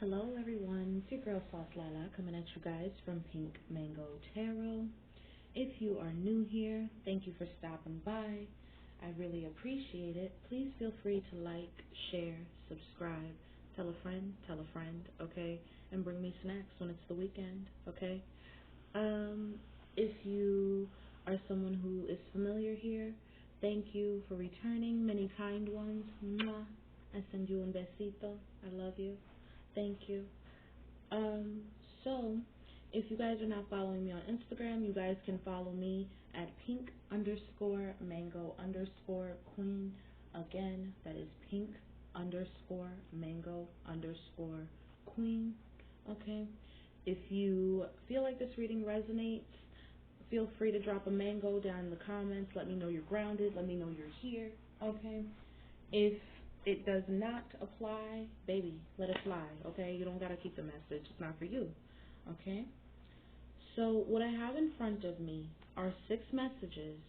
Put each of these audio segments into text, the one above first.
Hello everyone, it's your girl SauceLaLa coming at you guys from PinkMango Tarot. If you are new here, thank you for stopping by. I really appreciate it. Please feel free to like, share, subscribe, tell a friend, okay? And bring me snacks when it's the weekend, okay? If you are someone who is familiar here, thank you for returning, many kind ones. Mwah. I send you un besito. I love you. Thank you. So, if you guys are not following me on Instagram, you guys can follow me at pink_mango_queen. Again, that is pink_mango_queen. Okay? If you feel like this reading resonates, feel free to drop a mango down in the comments. Let me know you're grounded. Let me know you're here. Okay? If it does not apply, baby, let it fly, okay? You don't got to keep the message. It's not for you, okay? So what I have in front of me are 6 messages,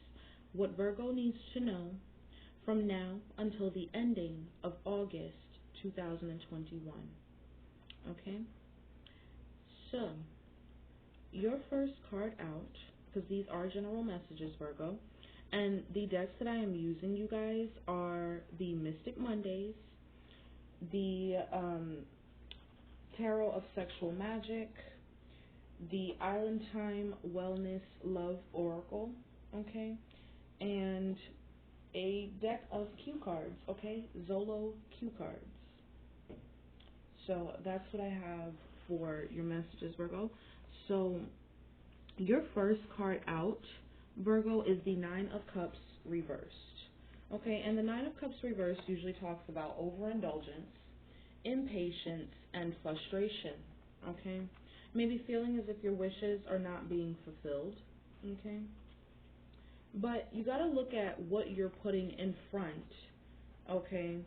what Virgo needs to know from now until the ending of August 2021, okay? So your first card out, because these are general messages, Virgo, and the decks that I am using, you guys, are the Mystic Mondays, the Tarot of Sexual Magic, the Island Time Wellness Love Oracle, okay, and a deck of cue cards, okay, Zelle cue cards. So that's what I have for your messages, Virgo. So your first card out, Virgo, is the 9 of Cups reversed. Okay, and the 9 of Cups reversed usually talks about overindulgence, impatience, and frustration. Okay, maybe feeling as if your wishes are not being fulfilled. Okay, but you got to look at what you're putting in front. Okay,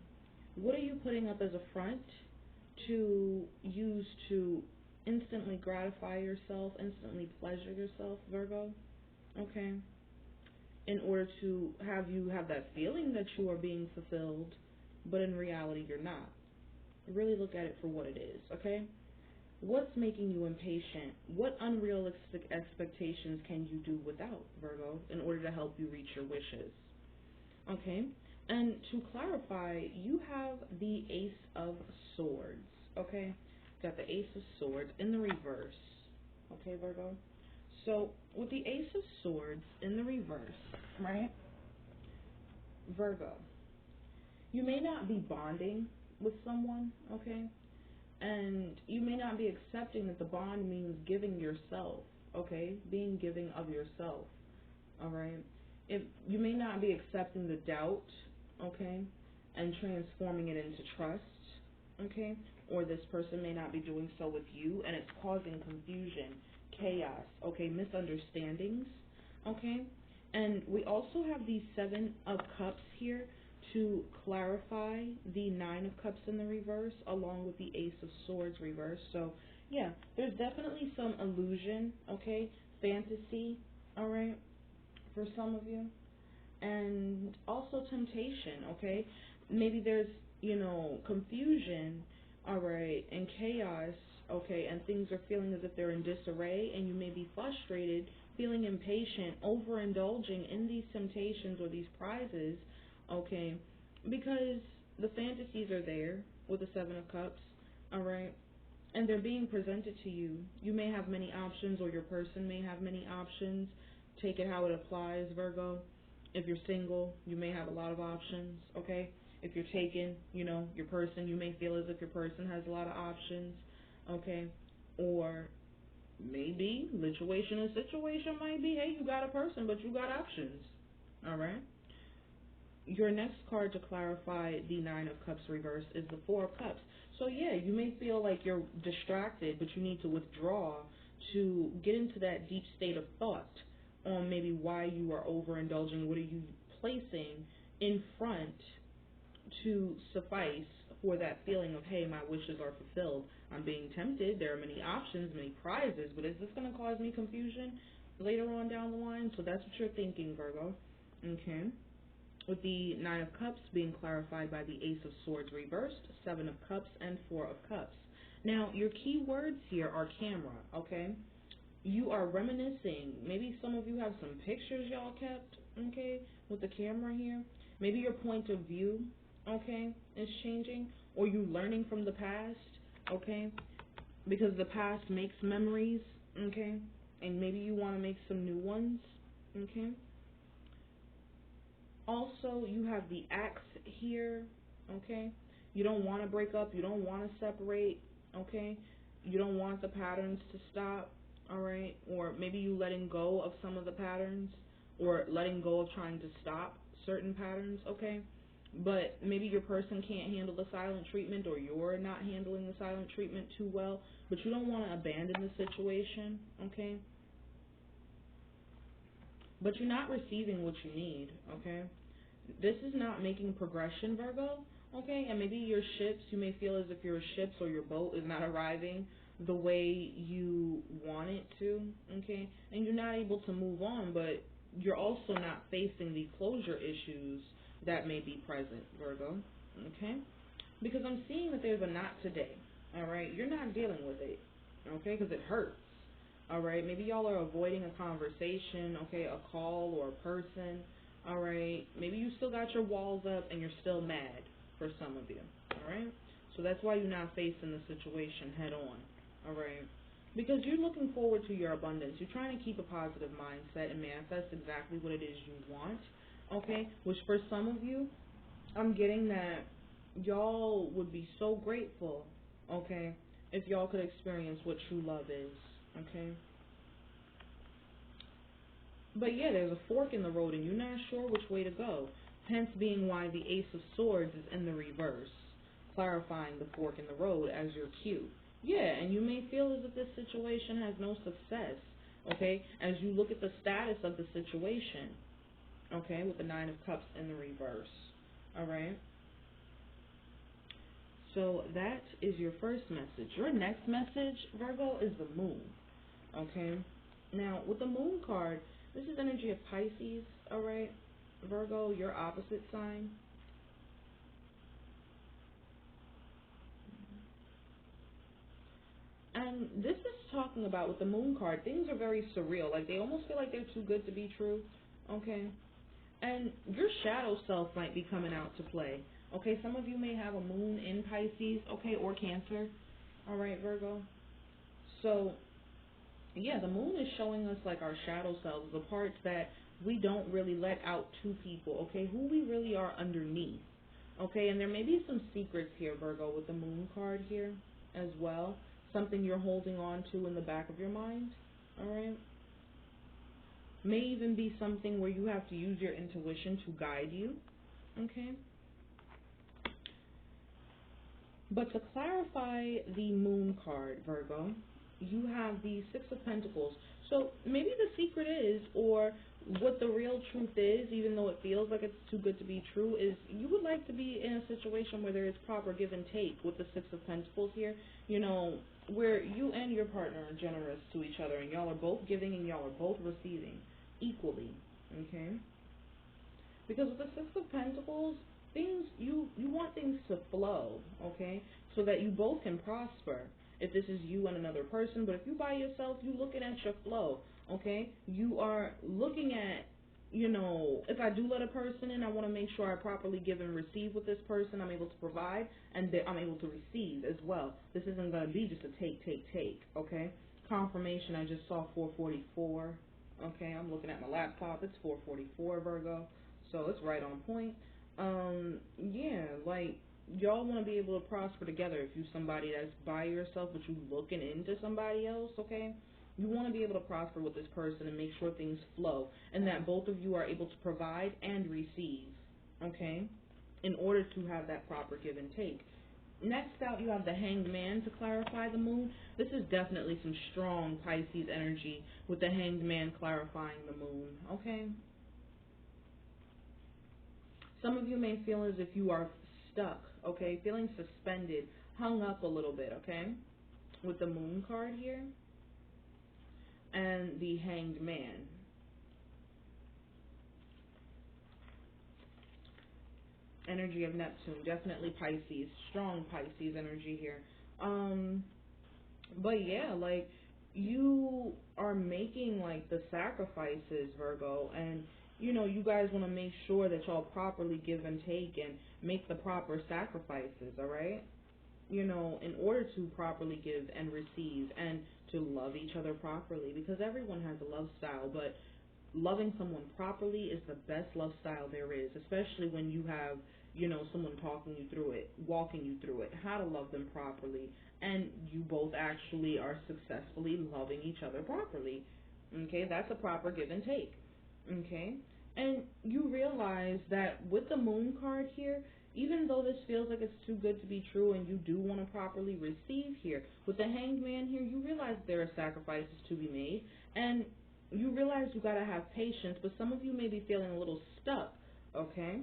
what are you putting up as a front to use to instantly gratify yourself, instantly pleasure yourself, Virgo? Okay, in order to have you have that feeling that you are being fulfilled, but in reality you're not. Really look at it for what it is, okay? What's making you impatient? What unrealistic expectations can you do without, Virgo, in order to help you reach your wishes? Okay, and to clarify, you have the Ace of Swords, okay? Got the Ace of Swords in the reverse, okay, Virgo? So, with the Ace of Swords in the reverse, right, Virgo, you may not be bonding with someone, okay, and you may not be accepting that the bond means giving yourself, okay, being giving of yourself, all right? If you may not be accepting the doubt, okay, and transforming it into trust, okay, or this person may not be doing so with you, and it's causing confusion, chaos, okay, misunderstandings, okay? And we also have the 7 of Cups here to clarify the 9 of Cups in the reverse along with the Ace of Swords reverse. So, yeah, there's definitely some illusion, okay, fantasy, all right, for some of you. And also temptation, okay? Maybe there's, confusion, all right, and chaos, okay, and things are feeling as if they're in disarray, and you may be frustrated, feeling impatient, overindulging in these temptations or these prizes, okay, because the fantasies are there with the 7 of Cups, all right, and they're being presented to you. You may have many options, or your person may have many options. Take it how it applies, Virgo. If you're single, you may have a lot of options, okay? If you're taken, your person, you may feel as if your person has a lot of options, okay? Or maybe situation might be, hey, you got a person, but you got options, all right? Your next card to clarify the 9 of Cups reverse is the 4 of Cups. So, yeah, you may feel like you're distracted, but you need to withdraw to get into that deep state of thought on maybe why you are overindulging. What are you placing in front to suffice for that feeling of, hey, my wishes are fulfilled. I'm being tempted. There are many options, many prizes, but is this going to cause me confusion later on down the line? So that's what you're thinking, Virgo. Okay. With the 9 of Cups being clarified by the Ace of Swords reversed, 7 of Cups, and 4 of Cups. Now, your key words here are camera, okay? You are reminiscing. Maybe some of you have some pictures y'all kept, okay, with the camera here. Maybe your point of view, okay, is changing, or you learning from the past, okay, because the past makes memories, okay, and maybe you want to make some new ones, okay. Also, you have the axe here, okay. You don't want to break up. You don't want to separate, okay. You don't want the patterns to stop, all right. Or maybe you letting go of some of the patterns, or letting go of trying to stop certain patterns, okay. But maybe your person can't handle the silent treatment, or you're not handling the silent treatment too well, but you don't want to abandon the situation, okay. But you're not receiving what you need, okay. This is not making progression, Virgo, okay. And maybe your ships, you may feel as if your ships or your boat is not arriving the way you want it to, okay. And you're not able to move on, but you're also not facing the closure issues that may be present, Virgo, okay. Because I'm seeing that there's a not today, all right. You're not dealing with it, okay, because it hurts. All right, maybe y'all are avoiding a conversation, okay, a call or a person. All right, maybe you still got your walls up and you're still mad for some of you. All right, so that's why you're not facing the situation head on. All right, because you're looking forward to your abundance. You're trying to keep a positive mindset and manifest exactly what it is you want. Okay, which for some of you, I'm getting that y'all would be so grateful, okay, if y'all could experience what true love is. Okay. But yeah, there's a fork in the road and you're not sure which way to go. Hence being why the Ace of Swords is in the reverse, clarifying the fork in the road as your cue. Yeah, and you may feel as if this situation has no success, okay, as you look at the status of the situation, okay, with the Nine of Cups in the reverse, all right. So that is your first message. Your next message, Virgo, is the Moon. Okay, now with the Moon card, this is energy of Pisces, all right, Virgo, your opposite sign. And this is talking about, with the Moon card, things are very surreal, like they almost feel like they're too good to be true, okay, and your shadow self might be coming out to play, okay. Some of you may have a Moon in Pisces, okay, or Cancer, all right, Virgo. So yeah, the Moon is showing us like our shadow selves, the parts that we don't really let out to people, okay, who we really are underneath, okay, and there may be some secrets here, Virgo, with the Moon card here as well, something you're holding on to in the back of your mind, all right, may even be something where you have to use your intuition to guide you, okay. But to clarify the Moon card, Virgo, you have the Six of Pentacles. So maybe the secret is, or what the real truth is, even though it feels like it's too good to be true, is you would like to be in a situation where there is proper give and take with the Six of Pentacles here, you know, where you and your partner are generous to each other and y'all are both giving and y'all are both receiving equally, okay? Because with the Six of Pentacles, things, you want things to flow, okay, so that you both can prosper. If this is you and another person, but if you by yourself, you looking at your flow, okay? You are looking at, you know, if I do let a person in, I want to make sure I properly give and receive with this person. I'm able to provide, and that I'm able to receive as well. This isn't going to be just a take, okay? Confirmation, I just saw 444, okay? I'm looking at my laptop. It's 444, Virgo, so it's right on point. Yeah, like, y'all want to be able to prosper together. If you somebody that's by yourself but you looking into somebody else, okay, you want to be able to prosper with this person and make sure things flow and that both of you are able to provide and receive, okay, in order to have that proper give and take. Next out, you have the Hanged Man to clarify the Moon. This is definitely some strong Pisces energy with the Hanged Man clarifying the Moon, okay. Some of you may feel as if you are stuck, okay, feeling suspended, hung up a little bit, okay, with the Moon card here and the Hanged Man. Energy of Neptune, definitely Pisces, strong Pisces energy here. But yeah, like, you are making like the sacrifices, Virgo, and you guys want to make sure that y'all properly give and take and make the proper sacrifices, all right? In order to properly give and receive and to love each other properly, because everyone has a love style, but loving someone properly is the best love style there is, especially when you have, someone talking you through it, walking you through it, how to love them properly, and you both actually are successfully loving each other properly. Okay, that's a proper give and take. Okay, and you realize that with the moon card here, even though this feels like it's too good to be true and you do want to properly receive here, with the Hanged Man here, you realize there are sacrifices to be made, and you realize you gotta have patience, but some of you may be feeling a little stuck, okay?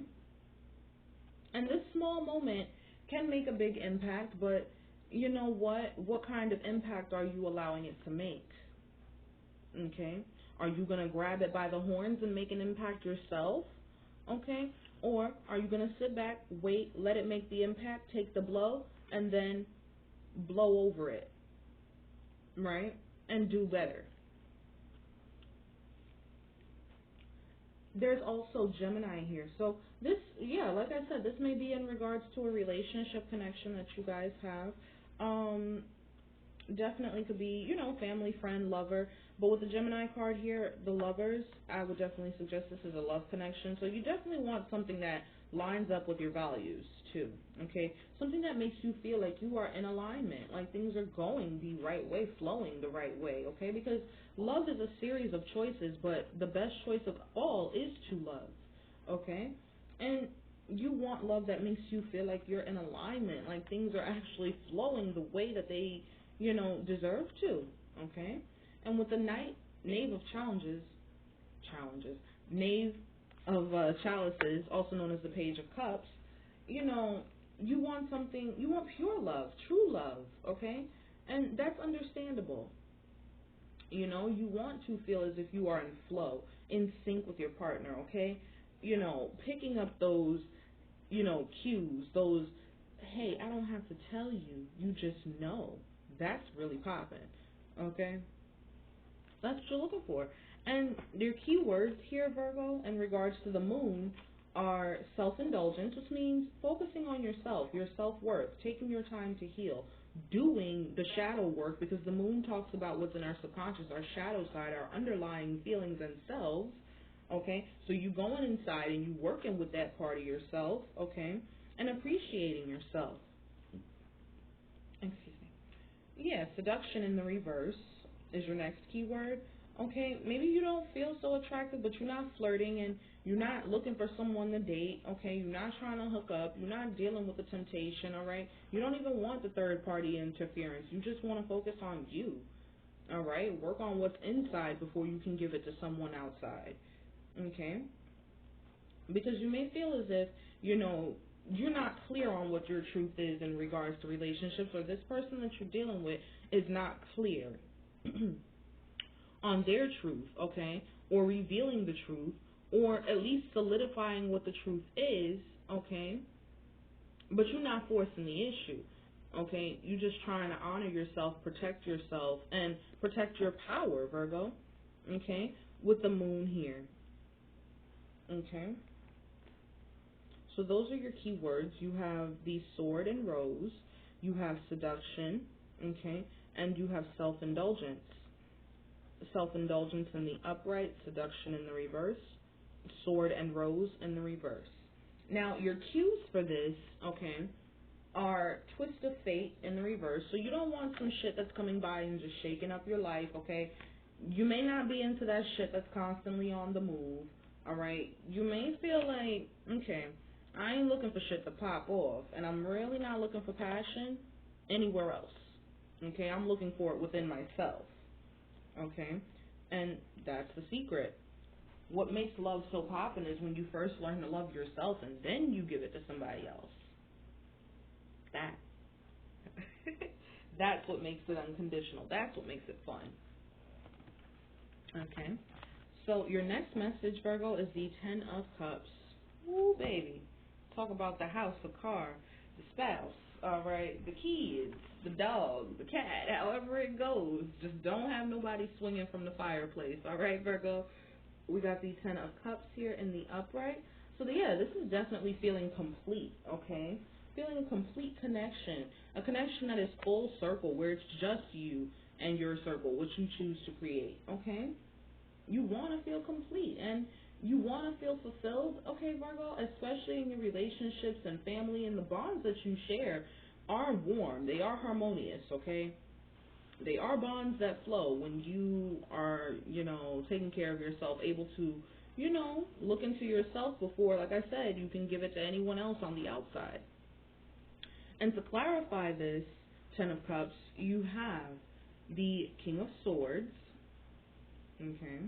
And this small moment can make a big impact, but you know what? What kind of impact are you allowing it to make? Okay? Are you gonna grab it by the horns and make an impact yourself? Okay? Or are you gonna sit back, wait, let it make the impact, take the blow, and then blow over it, right? And do better. There's also Gemini here. So this, yeah, like I said, this may be in regards to a relationship connection that you guys have. Definitely could be, family, friend, lover. But with the Gemini card here, the lovers, I would definitely suggest this is a love connection. So you definitely want something that lines up with your values too, okay? Something that makes you feel like you are in alignment, like things are going the right way, flowing the right way, okay? Because love is a series of choices, but the best choice of all is to love, okay? And you want love that makes you feel like you're in alignment, like things are actually flowing the way that they, deserve to, okay? And with the knave of knave of chalices, also known as the Page of Cups, you want something, you want pure love, true love, okay? And that's understandable. You want to feel as if you are in flow, in sync with your partner, okay? Picking up those, cues, those, hey, I don't have to tell you, you just know. That's really popping, okay? That's what you're looking for. And your keywords here, Virgo, in regards to the moon, are self-indulgence, which means focusing on yourself, your self-worth, taking your time to heal, doing the shadow work, because the moon talks about what's in our subconscious, our shadow side, our underlying feelings and selves, okay? So you going inside and you working with that part of yourself, okay? And appreciating yourself. Excuse me. Yeah, seduction in the reverse is your next keyword. Okay, maybe you don't feel so attractive, but you're not flirting and you're not looking for someone to date. Okay, you're not trying to hook up. You're not dealing with the temptation, all right? You don't even want the third party interference. You just want to focus on you, all right? Work on what's inside before you can give it to someone outside, okay? Because you may feel as if, you're not clear on what your truth is in regards to relationships, or this person that you're dealing with is not clear on their truth, okay, or revealing the truth, or at least solidifying what the truth is, okay, but you're not forcing the issue, okay, you're just trying to honor yourself, protect yourself, and protect your power, Virgo, okay, with the moon here, okay. So those are your keywords. You have the Sword and Rose, you have seduction, okay, and you have self-indulgence. Self-indulgence in the upright, seduction in the reverse, sword and rose in the reverse. Now, your cues for this, okay, are twist of fate in the reverse. So you don't want some shit that's coming by and just shaking up your life, okay? You may not be into that shit that's constantly on the move, all right? You may feel like, okay, I ain't looking for shit to pop off, and I'm really not looking for passion anywhere else, okay? I'm looking for it within myself. Okay, and that's the secret. What makes love so poppin' is when you first learn to love yourself and then you give it to somebody else. That's what makes it unconditional. That's what makes it fun. Okay, so your next message, Virgo, is the 10 of Cups. Woo, baby. Talk about the house, the car, the spouse, all right, the kids, the dog, the cat, however it goes. Just don't have nobody swinging from the fireplace, all right, Virgo? We got the Ten of Cups here in the upright. So, yeah, this is definitely feeling complete, okay? Feeling a complete connection, a connection that is full circle, where it's just you and your circle, which you choose to create, okay? You want to feel complete, and you want to feel fulfilled, okay, Virgo, especially in your relationships and family, and the bonds that you share are warm. They are harmonious, okay? They are bonds that flow when you are, taking care of yourself, able to, look into yourself before, like I said, you can give it to anyone else on the outside. And to clarify this Ten of Cups, you have the King of Swords, okay?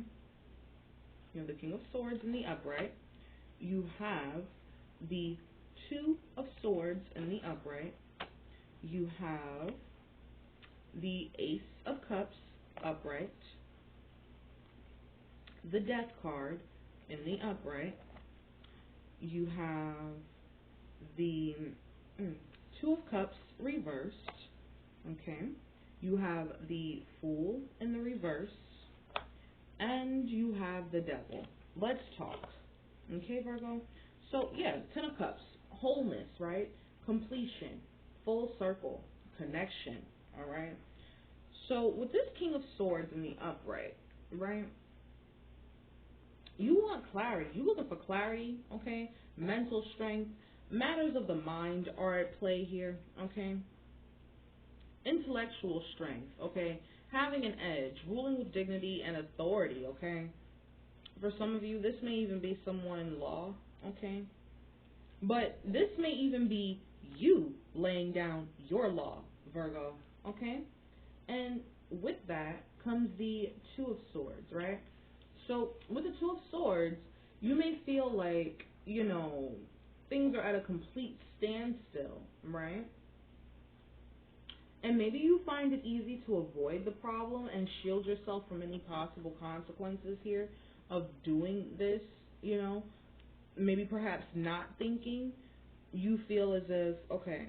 You have the King of Swords in the upright. You have the Two of Swords in the upright. You have the Ace of Cups upright. The Death card in the upright. You have the Two of Cups reversed, okay? You have the Fool in the reverse, and you have the Devil. Let's talk, okay, Virgo? So, yeah, Ten of Cups, wholeness, right? Completion, full circle, connection, all right? So, with this King of Swords in the upright, right? You want clarity. You're looking for clarity, okay? Mental strength. Matters of the mind are at play here, okay? Intellectual strength, okay? Having an edge, ruling with dignity and authority, okay? For some of you, this may even be someone in law, okay? But this may even be you laying down your law, Virgo, okay? And with that comes the Two of Swords, right? So with the Two of Swords, you may feel like, things are at a complete standstill, right? And maybe you find it easy to avoid the problem and shield yourself from any possible consequences here of doing this, Maybe perhaps not thinking. You feel as if, okay,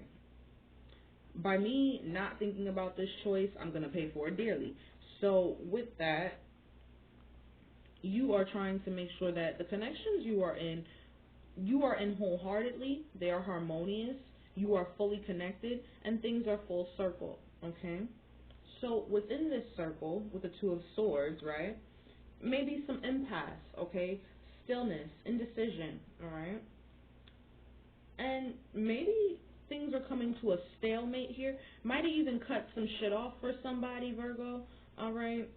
by me not thinking about this choice, I'm going to pay for it dearly. So with that, you are trying to make sure that the connections you are in wholeheartedly, they are harmonious, you are fully connected, and things are full circle, okay? So within this circle, with the Two of Swords, right, maybe some impasse, okay? Stillness, indecision, all right? And maybe things are coming to a stalemate here. Might even cut some shit off for somebody, Virgo, all right?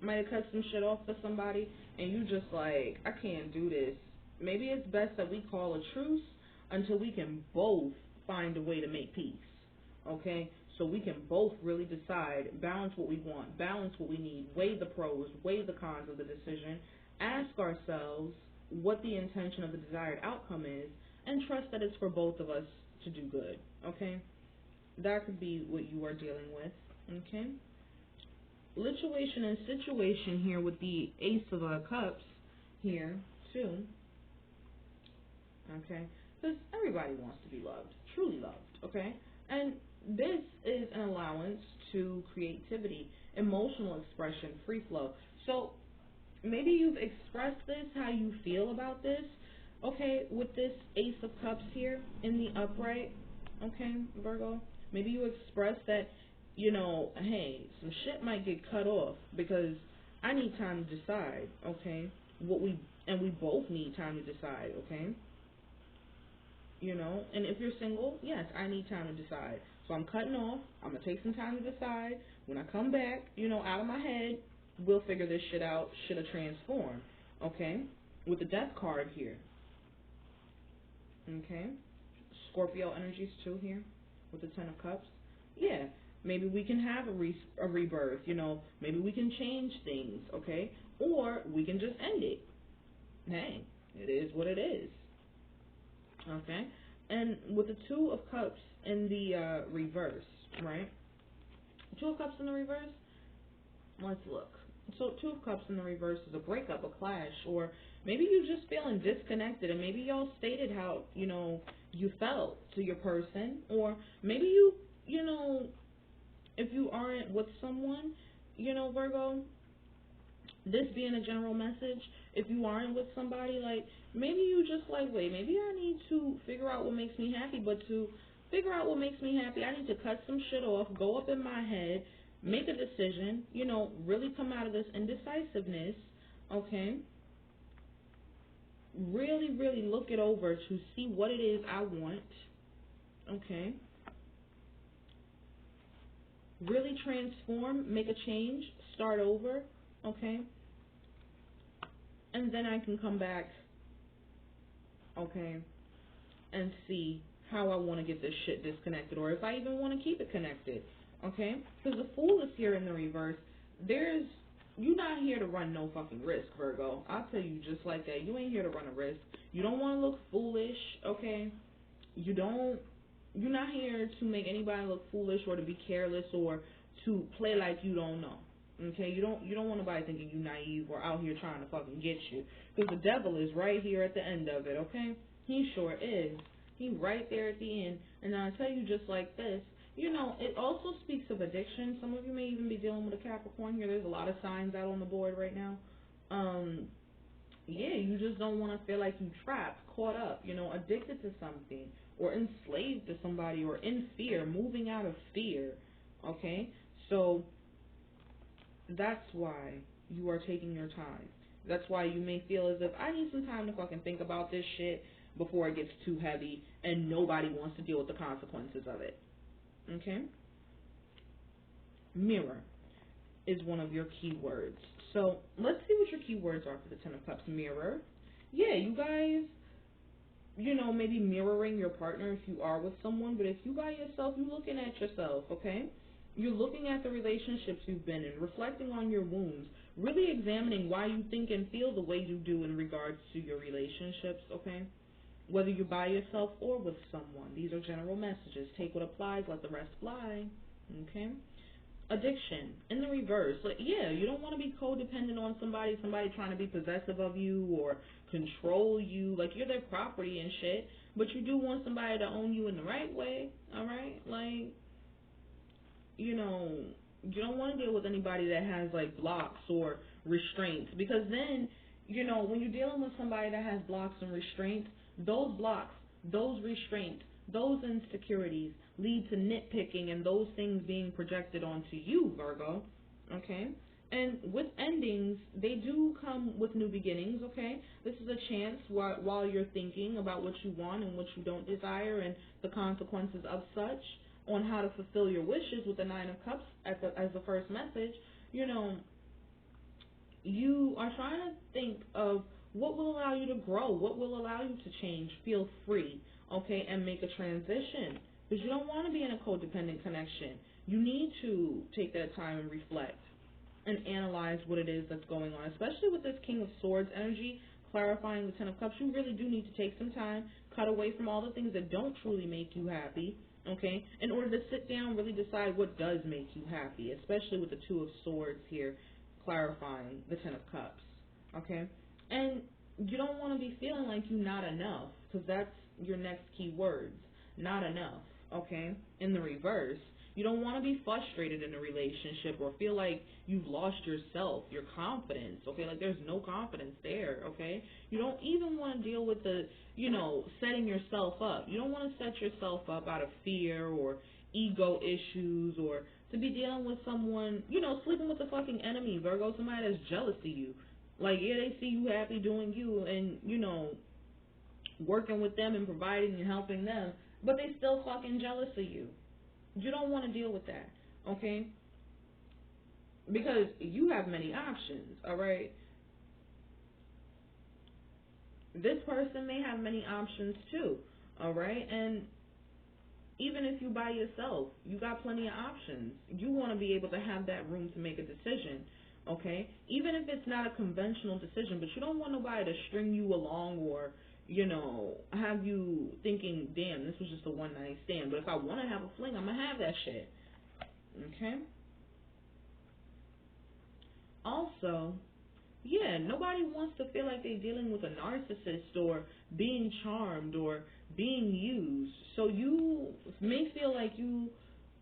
Might have cut some shit off for somebody, and you just like, I can't do this. Maybe it's best that we call a truce until we can both find a way to make peace, okay? So we can both really decide, balance what we want, balance what we need, weigh the pros, weigh the cons of the decision, ask ourselves what the intention of the desired outcome is, and trust that it's for both of us to do good, okay? That could be what you are dealing with, okay? Lituation and situation here with the Ace of Cups here, too, okay? Because everybody wants to be loved, truly loved, okay? And this is an allowance to creativity, emotional expression, free flow. So maybe you've expressed this, how you feel about this, okay, with this Ace of Cups here in the upright, okay, Virgo? Maybe you express that, hey, some shit might get cut off because I need time to decide, okay, and we both need time to decide, okay? And if you're single, yes, I need time to decide. So I'm cutting off. I'm going to take some time to decide. When I come back, out of my head, we'll figure this shit out. Shit'll transform, okay? With the Death card here, okay? Scorpio energies too here with the Ten of Cups. Yeah, maybe we can have a rebirth, Maybe we can change things, okay? Or we can just end it. Hey, it is what it is. Okay, and with the Two of Cups in the reverse, right? Two of Cups in the reverse, let's look. So Two of Cups in the reverse is a breakup, a clash, or maybe you're just feeling disconnected, and maybe y'all stated how, you felt to your person, or maybe you know, if you aren't with someone, Virgo, this being a general message, if you aren't with somebody, like, maybe you just like, wait, maybe I need to figure out what makes me happy, but to figure out what makes me happy, I need to cut some shit off, go up in my head, make a decision, really come out of this indecisiveness, okay? Really, really look it over to see what it is I want, okay? Really transform, make a change, start over, okay? And then I can come back, okay, and see how I want to get this shit disconnected, or if I even want to keep it connected, okay? Because the Fool is here in the reverse. You're not here to run no fucking risk, Virgo. I'll tell you just like that. You ain't here to run a risk. You don't want to look foolish, okay? You're not here to make anybody look foolish or to be careless or to play like you don't know. Okay, you don't want nobody thinking you naive or out here trying to fucking get you, because the devil is right here at the end of it. Okay, he sure is. He right there at the end. And I'll tell you just like this. It also speaks of addiction. Some of you may even be dealing with a Capricorn here. There's a lot of signs out on the board right now. Yeah, you just don't want to feel like you trapped, caught up, addicted to something, or enslaved to somebody, or in fear, moving out of fear. Okay, so that's why you are taking your time. That's why you may feel as if I need some time to fucking think about this shit before it gets too heavy and nobody wants to deal with the consequences of it. Okay? Mirror is one of your keywords. So let's see what your keywords are for the Ten of Cups. Mirror. Yeah, you guys, maybe mirroring your partner if you are with someone, but if you by yourself, you're looking at yourself, okay? You're looking at the relationships you've been in, reflecting on your wounds, really examining why you think and feel the way you do in regards to your relationships, okay? Whether you're by yourself or with someone. These are general messages. Take what applies, let the rest fly, okay? Addiction, in the reverse. Like, yeah, you don't want to be codependent on somebody trying to be possessive of you or control you. Like, you're their property and shit, but you do want somebody to own you in the right way, all right? Like, you don't want to deal with anybody that has, like, blocks or restraints, because then, when you're dealing with somebody that has blocks and restraints, those blocks, those restraints, those insecurities lead to nitpicking and those things being projected onto you, Virgo, okay? And with endings, they do come with new beginnings, okay? This is a chance while you're thinking about what you want and what you don't desire and the consequences of such, on how to fulfill your wishes with the Nine of Cups as the first message. You are trying to think of what will allow you to grow, what will allow you to change, feel free, okay, and make a transition. Because you don't want to be in a codependent connection. You need to take that time and reflect and analyze what it is that's going on, especially with this King of Swords energy, clarifying the Ten of Cups. You really do need to take some time, cut away from all the things that don't truly make you happy, okay, in order to sit down, really decide what does make you happy, especially with the Two of Swords here, clarifying the Ten of Cups, okay? And you don't want to be feeling like you're not enough, because that's your next key words, not enough, okay? In the reverse, you don't want to be frustrated in a relationship or feel like you've lost yourself, your confidence, okay? Like, there's no confidence there, okay? You don't even want to deal with the, setting yourself up. You don't want to set yourself up out of fear or ego issues, or to be dealing with someone, sleeping with the fucking enemy, Virgo, somebody that's jealous of you. Like, yeah, they see you happy doing you and, working with them and providing and helping them, but they still fucking jealous of you. You don't want to deal with that, okay? Because you have many options, all right? This person may have many options too, all right? And even if you by yourself, you got plenty of options. You want to be able to have that room to make a decision, okay? Even if it's not a conventional decision, but you don't want nobody to string you along or, have you thinking, damn, this was just a one-night stand. But if I want to have a fling, I'm going to have that shit, okay? Also, yeah, nobody wants to feel like they're dealing with a narcissist or being charmed or being used. So you may feel like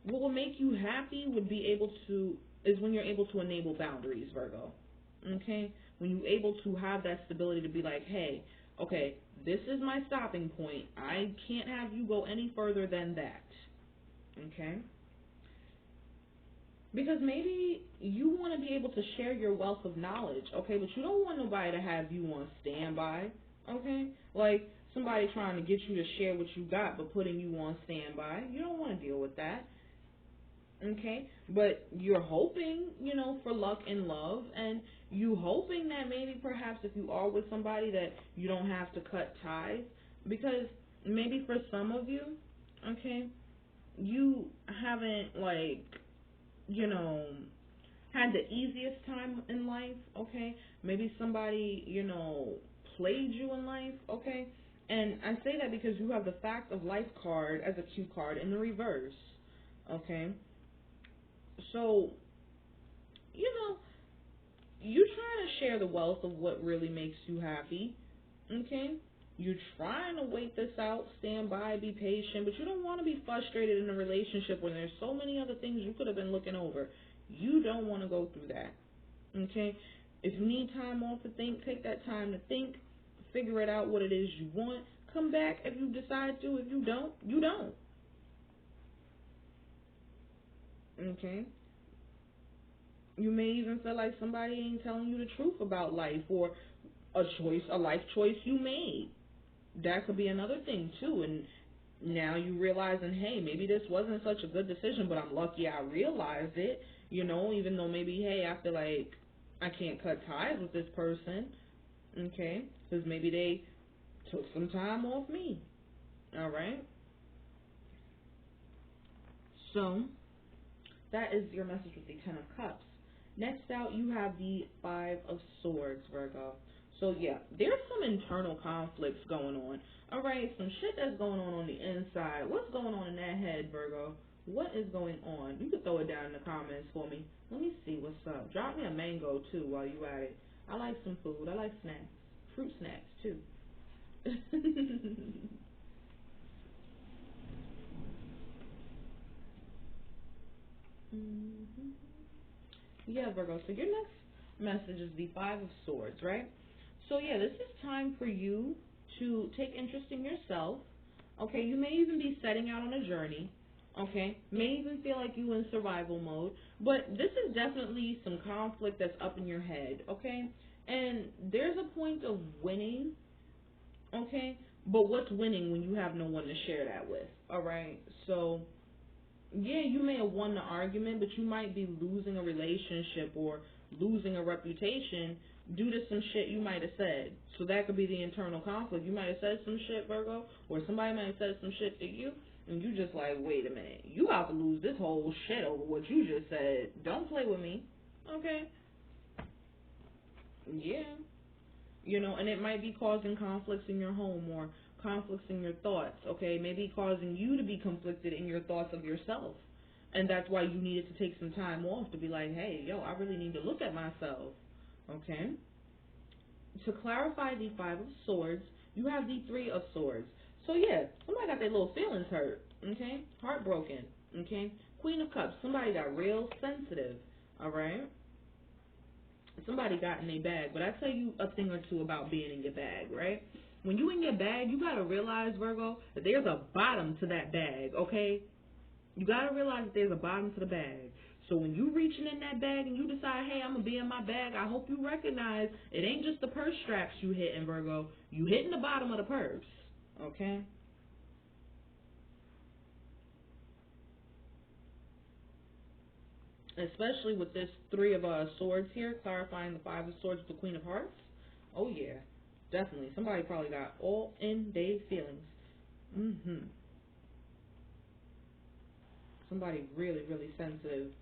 what will make you happy is when you're able to enable boundaries, Virgo. Okay? When you're able to have that stability to be like, hey, okay, this is my stopping point. I can't have you go any further than that. Okay? Because maybe you want to be able to share your wealth of knowledge, okay? But you don't want nobody to have you on standby, okay? Like somebody trying to get you to share what you got but putting you on standby. You don't want to deal with that, okay? But you're hoping, for luck and love, and you hoping that maybe perhaps if you are with somebody that you don't have to cut ties. Because maybe for some of you, okay, you haven't, had the easiest time in life, okay? Maybe somebody, played you in life, okay? And I say that because you have the Fact of Life card as a cue card in the reverse, okay? So, you're trying to share the wealth of what really makes you happy, okay? You're trying to wait this out, stand by, be patient, but you don't want to be frustrated in a relationship when there's so many other things you could have been looking over. You don't want to go through that, okay? If you need time off to think, take that time to think, figure it out what it is you want. Come back if you decide to. If you don't, you don't. Okay? You may even feel like somebody ain't telling you the truth about life or a life choice you made. That could be another thing too. And now you realizing, hey, maybe this wasn't such a good decision, but I'm lucky I realized it, even though maybe, hey, I feel like I can't cut ties with this person, okay, because maybe they took some time off me, all right? So that is your message with the Ten of Cups. Next out, you have the Five of Swords, Virgo. So, yeah, there's some internal conflicts going on. All right, some shit that's going on the inside. What's going on in that head, Virgo? What is going on? You can throw it down in the comments for me. Let me see what's up. Drop me a mango, too, while you at it. I like some food. I like snacks. Fruit snacks, too. Yeah, Virgo. So your next message is the Five of Swords, right? So, yeah, this is time for you to take interest in yourself. Okay, you may even be setting out on a journey. Okay, may even feel like you in survival mode. But this is definitely some conflict that's up in your head, okay? And there's a point of winning, okay? But what's winning when you have no one to share that with, all right? So, yeah, you may have won the argument, but you might be losing a relationship or losing a reputation due to some shit you might have said. So that could be the internal conflict. You might have said some shit, Virgo, or somebody might have said some shit to you, and you just like, wait a minute, you about to lose this whole shit over what you just said. Don't play with me, okay? Yeah. And it might be causing conflicts in your home or conflicts in your thoughts, okay? Maybe causing you to be conflicted in your thoughts of yourself. And that's why you needed to take some time off to be like, hey, yo, I really need to look at myself, okay? To clarify the Five of Swords, you have the Three of Swords. So, yeah, somebody got their little feelings hurt, okay? Heartbroken, okay? Queen of Cups, somebody got real sensitive, all right? Somebody got in their bag, but I tell you a thing or two about being in your bag, right? When you in your bag, you got to realize, Virgo, that there's a bottom to that bag, okay? You got to realize that there's a bottom to the bag. So when you reaching in that bag and you decide, hey, I'm going to be in my bag, I hope you recognize it ain't just the purse straps you hitting, Virgo. You hitting the bottom of the purse, okay? Especially with this Three of Swords here, clarifying the Five of Swords with the Queen of Hearts. Oh, yeah, definitely. Somebody probably got all in their feelings. Somebody really, really sensitive.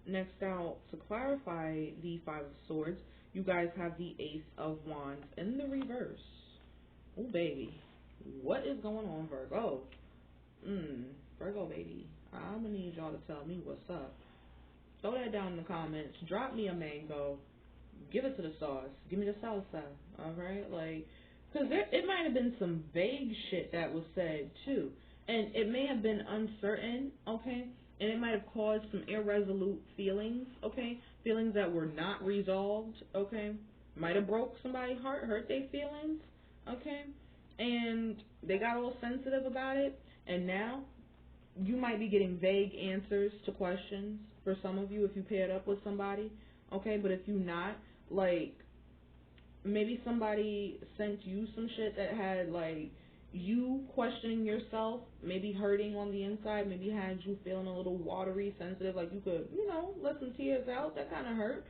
Next out, to clarify the Five of Swords, you guys have the Ace of Wands in the reverse. Oh, baby. What is going on, Virgo? Virgo, baby. I'm going to need y'all to tell me what's up. Throw that down in the comments. Drop me a mango. give it to the sauce. Give me the salsa, alright? Like, because it might have been some vague shit that was said, too. And it may have been uncertain, okay? And it might have caused some irresolute feelings, okay? Feelings that were not resolved, okay? Might have broke somebody's heart, hurt their feelings, okay? And they got all sensitive about it. And now you might be getting vague answers to questions for some of you if you paired up with somebody, okay? But if you not, like, maybe somebody sent you some shit that had, like, you questioning yourself, maybe hurting on the inside, maybe had you feeling a little watery, sensitive, like you could, let some tears out. That kind of hurt.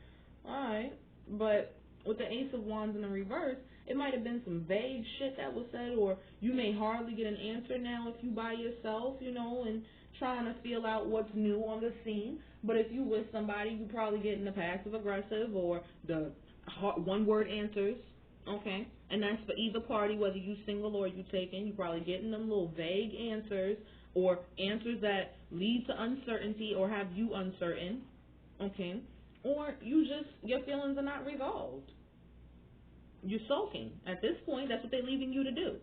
Alright. But with the Ace of Wands in the reverse, it might have been some vague shit that was said, or you may hardly get an answer now if you by yourself, and trying to feel out what's new on the scene. But if you with somebody, you probably getting the passive aggressive or the one word answers, okay? And that's for either party, whether you single or you taken. You probably getting them little vague answers or answers that lead to uncertainty or have you uncertain, okay? Or your feelings are not resolved. You're sulking. At this point, that's what they're leaving you to do.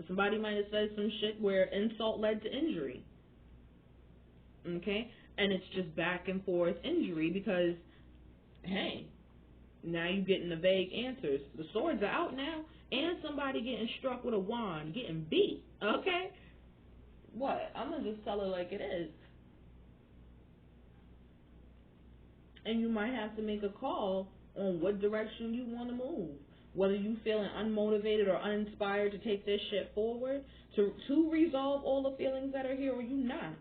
Somebody might have said some shit where insult led to injury, okay? And it's just back and forth injury because, hey, now you're getting the vague answers. The swords are out now, and somebody getting struck with a wand, getting beat, okay? What? I'm going to just tell it like it is. And you might have to make a call on what direction you want to move. Whether you feeling unmotivated or uninspired to take this shit forward, to resolve all the feelings that are here, or you not.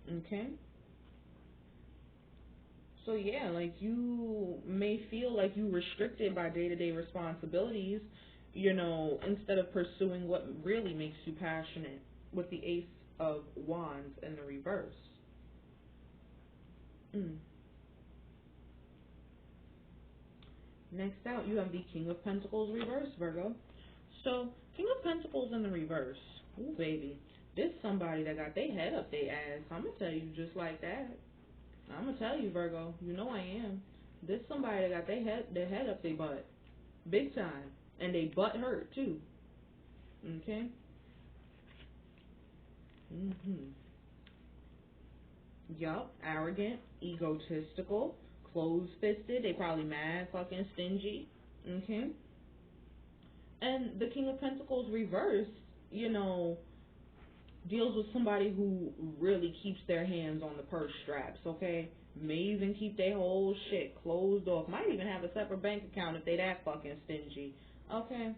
Okay? So yeah, like you may feel like you restricted by day-to-day responsibilities, instead of pursuing what really makes you passionate with the Ace of Wands in the reverse. Next out, you have the King of Pentacles reverse, Virgo. So, King of Pentacles in the reverse. Ooh, baby. This somebody that got their head up their ass. I'm going to tell you just like that. I'm going to tell you, Virgo. You know I am. This somebody that got their head up their butt. Big time. And they butt hurt, too. Okay? Yup. Arrogant. Egotistical. Closed-fisted. They probably mad, fucking stingy. Okay? And the King of Pentacles reverse, deals with somebody who really keeps their hands on the purse straps, okay? May even keep their whole shit closed off. Might even have a separate bank account if they that fucking stingy, okay?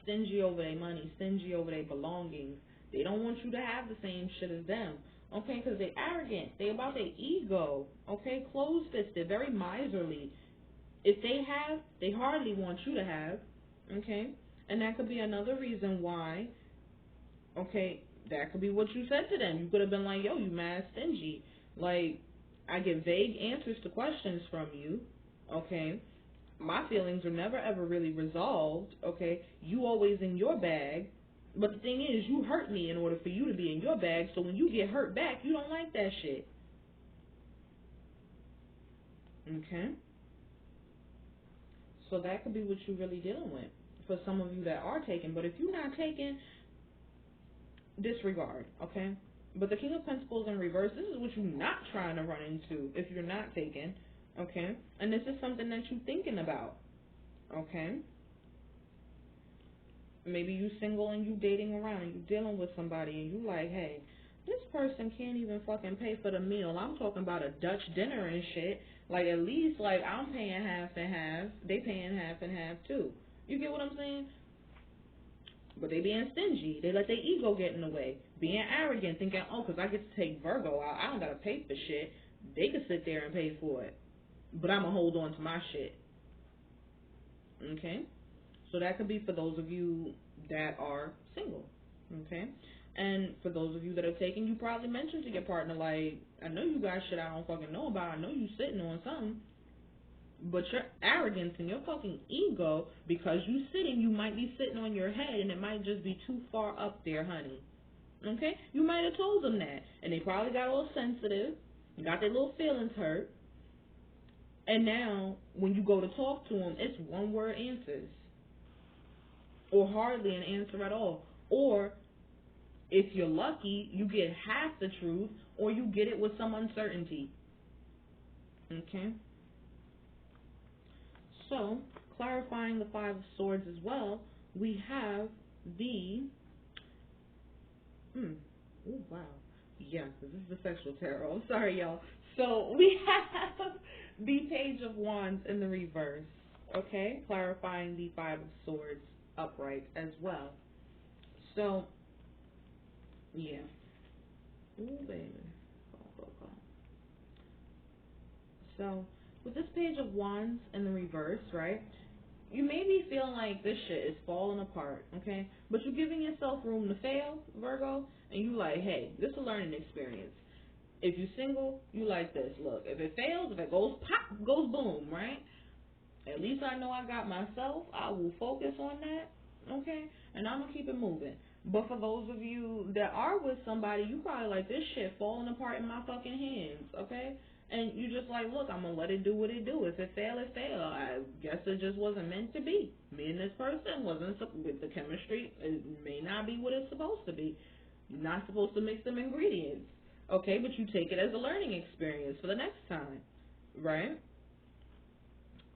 Stingy over their money, stingy over their belongings. They don't want you to have the same shit as them, okay? Because they're arrogant. They about their ego, okay? Closed-fisted, very miserly. If they have, they hardly want you to have, okay? And that could be another reason why, okay, that could be what you said to them. You could have been like, yo, you mad stingy. Like, I get vague answers to questions from you, okay? My feelings are never ever really resolved, okay? You always in your bag. But the thing is, you hurt me in order for you to be in your bag, so when you get hurt back, you don't like that shit. Okay? So that could be what you're really dealing with for some of you that are taken. But if you're not taken, disregard, okay? But the King of Pentacles in reverse, this is what you're not trying to run into if you're not taken, okay? And this is something that you're thinking about, okay? Maybe you single and you dating around and you dealing with somebody and you like, hey, this person can't even fucking pay for the meal. I'm talking about a Dutch dinner and shit. Like, at least, like, I'm paying half and half. They paying half and half, too. You get what I'm saying? But they being stingy. They let their ego get in the way. Being arrogant, thinking, oh, because I get to take Virgo out, I don't got to pay for shit. They could sit there and pay for it. But I'm going to hold on to my shit. Okay? So that could be for those of you that are single. Okay? And for those of you that are taking, you probably mentioned to your partner, like, I know you got shit I don't fucking know about. I know you sitting on something. But your arrogance and your fucking ego, because you sitting, you might be sitting on your head and it might just be too far up there, honey. Okay? You might have told them that. And they probably got a little sensitive, got their little feelings hurt. And now, when you go to talk to them, it's one-word answers. Or hardly an answer at all. Or, if you're lucky, you get half the truth, or you get it with some uncertainty. Okay? So, clarifying the Five of Swords as well, we have the... Oh, wow. Yeah, this is the sexual tarot. Sorry, y'all. So, we have the Page of Wands in the reverse. Okay? Clarifying the Five of Swords upright as well. So, yeah. Ooh, baby. Go. So, with this Page of Wands in the reverse, right, you may be feeling like this shit is falling apart, okay? But you're giving yourself room to fail, Virgo, and you like, hey, this is a learning experience. If you're single, you like this. Look, if it fails, if it goes pop, goes boom, right? At least I know I got myself. I will focus on that, okay? And I'm going to keep it moving. But for those of you that are with somebody, you probably like, this shit falling apart in my fucking hands, okay? And you just like, look, I'm going to let it do what it do. If it fail, it fail. I guess it just wasn't meant to be. Me and this person wasn't, with the chemistry, it may not be what it's supposed to be. You're not supposed to mix them ingredients, okay? But you take it as a learning experience for the next time, right?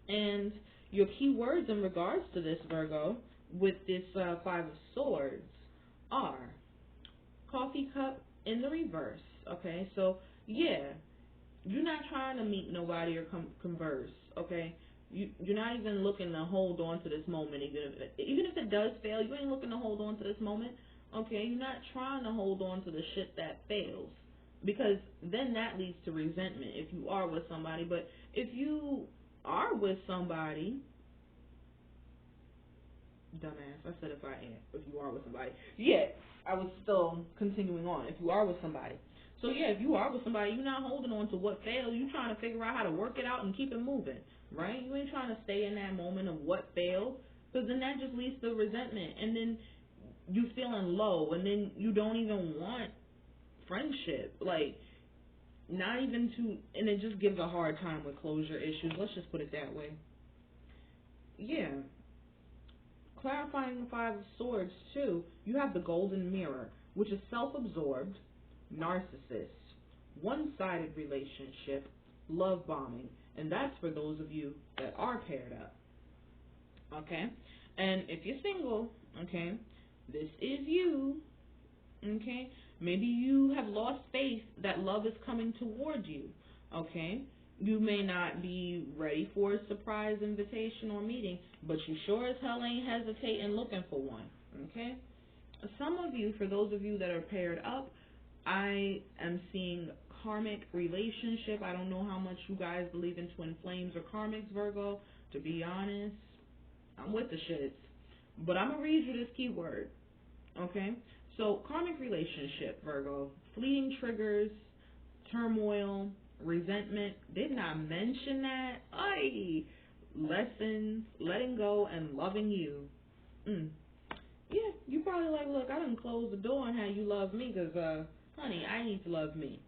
And your key words in regards to this, Virgo, with this Five of Swords are coffee cup in the reverse, okay? So, yeah, you're not trying to meet nobody or converse, okay? You're not even looking to hold on to this moment. Even if it does fail, you ain't looking to hold on to this moment, okay? You're not trying to hold on to the shit that fails, because then that leads to resentment if you are with somebody. But if you are with somebody, dumbass, I said if you are with somebody. Yeah, I was still continuing on. If you are with somebody. So yeah, if you are with somebody, you're not holding on to what failed. You're trying to figure out how to work it out and keep it moving, right? You ain't trying to stay in that moment of what failed, because then that just leads to resentment. And then you feeling low, and then you don't even want friendship. Like, not even to, and it just gives a hard time with closure issues. Let's just put it that way. Yeah. Clarifying the Five of Swords, too, you have the Golden Mirror, which is self-absorbed, narcissist, one-sided relationship, love bombing, and that's for those of you that are paired up, okay? And if you're single, okay, this is you, okay? Maybe you have lost faith that love is coming toward you, okay? You may not be ready for a surprise invitation or meeting, but you sure as hell ain't hesitating looking for one, okay? Some of you, for those of you that are paired up, I am seeing karmic relationship. I don't know how much you guys believe in twin flames or karmics, Virgo. To be honest, I'm with the shits. But I'm going to read you this keyword, okay? So, karmic relationship, Virgo. Fleeting triggers, turmoil, resentment. Did not mention that. Ay, lessons, letting go, and loving you. Yeah, you probably like, look, I done closed the door on how you love me, because, honey, I need to love me.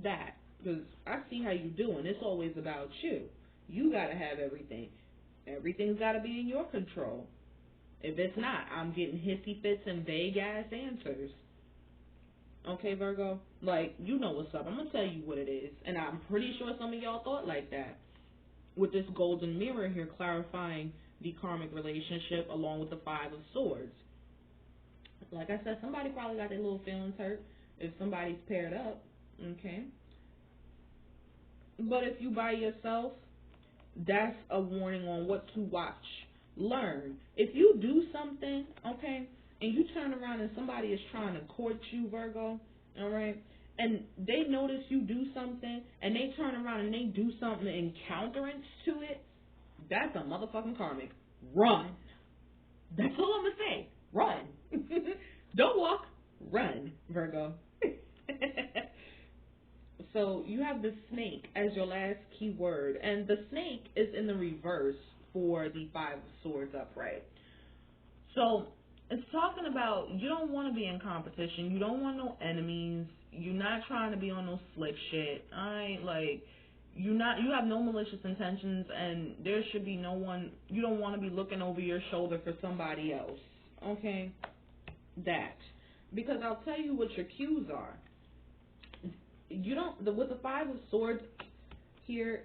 That. Because I see how you doing. It's always about you. You got to have everything. Everything's got to be in your control. If it's not, I'm getting hissy fits and vague-ass answers. Okay, Virgo? Like, you know what's up. I'm going to tell you what it is. And I'm pretty sure some of y'all thought like that. With this golden mirror here clarifying the karmic relationship along with the Five of Swords. Like I said, somebody probably got their little feelings hurt if somebody's paired up. Okay? But if you by yourself, that's a warning on what to watch. Learn. If you do something, okay, and you turn around and somebody is trying to court you, Virgo, all right, and they notice you do something, and they turn around and they do something in counterance to it, that's a motherfucking karmic. Run. That's all I'm going to say. Run. Don't walk. Run, Virgo. So you have the snake as your last key word, and the snake is in the reverse for the Five of Swords upright. So it's talking about you don't want to be in competition. You don't want no enemies. You're not trying to be on no slick shit. You have no malicious intentions, and there should be no one. You don't want to be looking over your shoulder for somebody else. Okay, that, because I'll tell you what your cues are. You don't, with the Five of Swords here,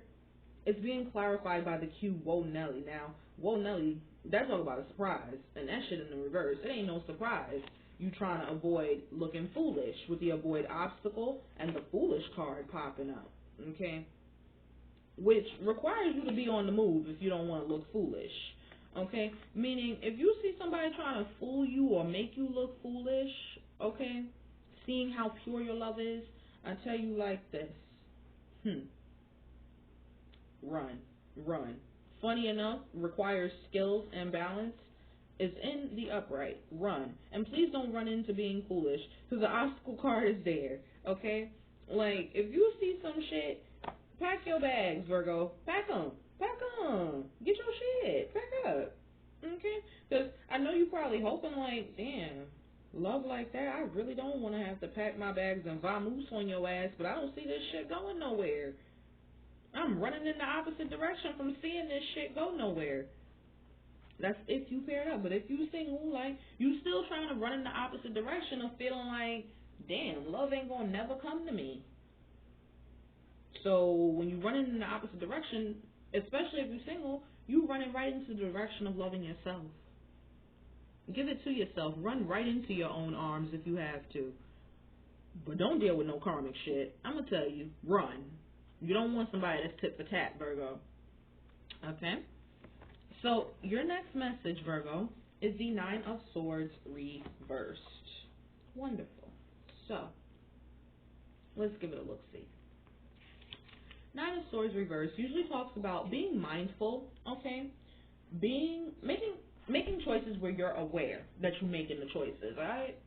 it's being clarified by the cue Whoa Nelly. Now, Whoa Nelly, that's all about a surprise, and that shit in the reverse. It ain't no surprise. You trying to avoid looking foolish with the avoid obstacle and the foolish card popping up. Okay. Which requires you to be on the move if you don't want to look foolish. Okay? Meaning, if you see somebody trying to fool you or make you look foolish, okay, seeing how pure your love is, I tell you like this. Run. Run. Funny enough, requires skills and balance, is in the upright. Run. And please don't run into being foolish, because the obstacle card is there. Okay? Like, if you see some shit, pack your bags, Virgo. Pack them. Pack them. Get your shit. Pack up. Okay? Because I know you probably hoping like, damn, love like that, I really don't want to have to pack my bags and vamoose on your ass, but I don't see this shit going nowhere. I'm running in the opposite direction from seeing this shit go nowhere. That's if you paired up. But if you single, like, you still trying to run in the opposite direction of feeling like, damn, love ain't gonna never come to me. So when you running in the opposite direction, especially if you're single, you running right into the direction of loving yourself. Give it to yourself. Run right into your own arms if you have to. But don't deal with no karmic shit. I'm gonna tell you, run. You don't want somebody that's tit for tat, Virgo. Okay? So your next message, Virgo, is the Nine of Swords reversed. Wonderful. So let's give it a look-see. Nine of Swords reversed usually talks about being mindful, okay? Making choices where you're aware that you're making the choices, alright?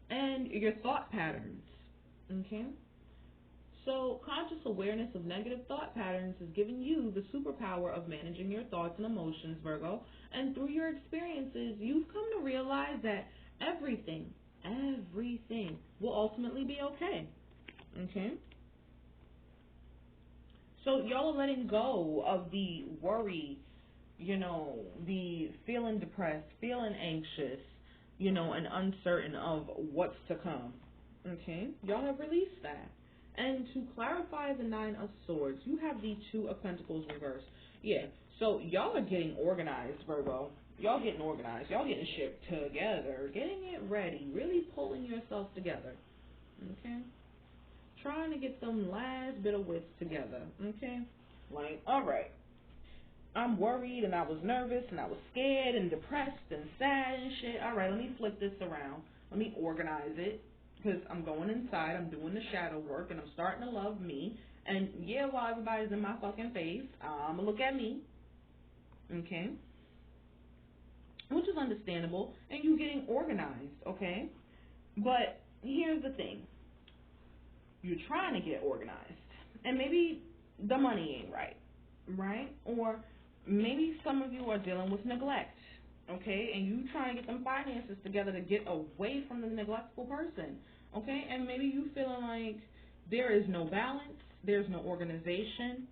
And your thought patterns, okay? So conscious awareness of negative thought patterns is giving you the superpower of managing your thoughts and emotions, Virgo. And through your experiences, you've come to realize that everything will ultimately be okay, okay? So y'all are letting go of the worry, the feeling depressed, feeling anxious, and uncertain of what's to come. Okay? Y'all have released that. And to clarify the Nine of Swords, you have the Two of Pentacles reversed. Yeah. So y'all are getting organized, Virgo. Y'all getting organized. Y'all getting shit together, getting it ready, really pulling yourself together. Okay? Trying to get them last bit of wits together, okay? Like, alright, I'm worried and I was nervous and I was scared and depressed and sad and shit. Alright, let me flip this around. Let me organize it, because I'm going inside, I'm doing the shadow work, and I'm starting to love me. And yeah, while everybody's in my fucking face, I'm gonna look at me, okay? Which is understandable, and you getting organized, okay? But here's the thing. You're trying to get organized, and maybe the money ain't right? Or maybe some of you are dealing with neglect, okay? And you trying to get them finances together to get away from the neglectful person, okay? And maybe you feeling like there is no balance, there's no organization,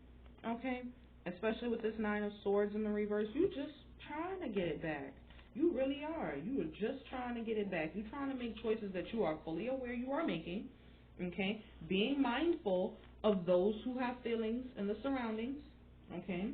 okay? Especially with this Nine of Swords in the reverse, you just trying to get it back. You really are. You are just trying to get it back. You're trying to make choices that you are fully aware you are making. Okay, being mindful of those who have feelings in the surroundings, okay,